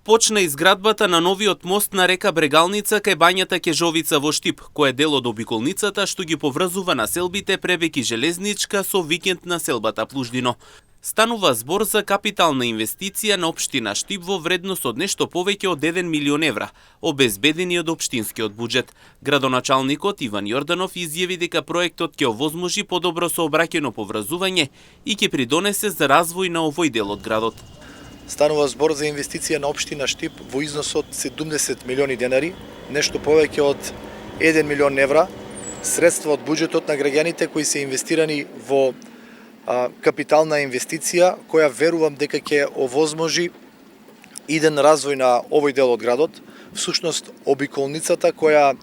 почна изградбата на новиот мост на река Брегалница кај бањата Кежовица во Штип, кој е дел од обиколницата што ги поврзува населбите Пребег и Железничка со викенд населбата Плуждино. Станува збор за капитална инвестиција на општина Штип во вредност од нешто повеќе од 1 милион евра, обезбедени од општинскиот буџет. Градоначалникот Иван Јорданов изјави дека проектот ќе овозможи подобро сообраќајно поврзување и ќе придонесе за развој на овој дел од градот. Станува збор за инвестиција на општина Штип во износ од 70 милиони денари, нешто повеќе од 1 милион евра, средства од буџетот на граѓаните кои се инвестирани во капитална инвестиција, која верувам дека ќе овозможи иден развој на овој дел од градот. Всушност, обиколницата која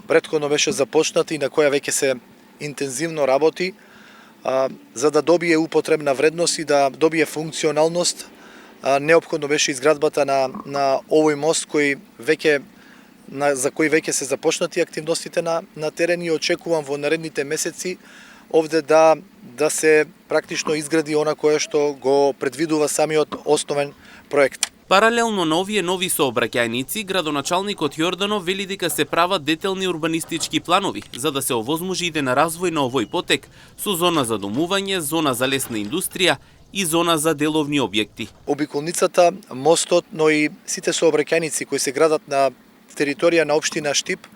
претходно беше започната и на која веќе се интензивно работи, за да добие употребна вредност и да добие функционалност, неопходно беше изградбата на овој мост за кој веќе се започнати активностите на терен и очекувам во наредните месеци овде да се практично изгради она кое што го предвидува самиот основен проект. Паралелно на овие нови сообраќајници, градоначалникот Јорданов вели дека се прават детелни урбанистички планови за да се овозможи иден развој на овој потек со зона за домување, зона за лесна индустрија и зона за деловни објекти. Обиколницата, мостот, но и сите сообраќајници кои се градат на територија на општина Штип,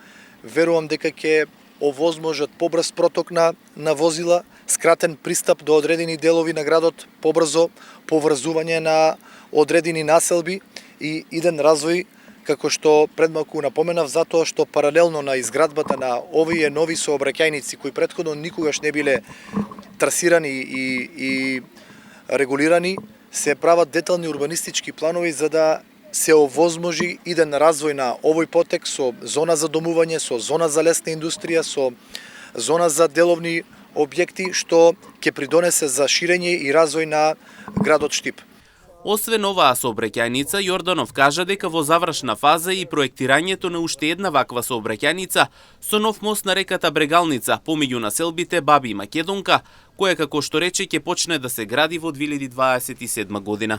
верувам дека ќе овозможат побрз проток на возила, скратен пристап до одредени делови на градот, побрзо поврзување на одредени населби и иден развој, како што предмалку напоменав, затоа што паралелно на изградбата на овие нови сообраќајници кои претходно никогаш не биле трасирани и регулирани, се прават детални урбанистички планови за да се овозможи иден развој на овој потек со зона за домување, со зона за лесна индустрија, со зона за деловни објекти, што ќе придонесе за ширење и развој на градот Штип. Освен оваа сообраќајница, Јорданов кажа дека во завршна фаза и проектирањето на уште една ваква сообраќајница со нов мост на реката Брегалница помеѓу населбите Баби и Македонка, која, како што рече, ќе почне да се гради во 2027 година.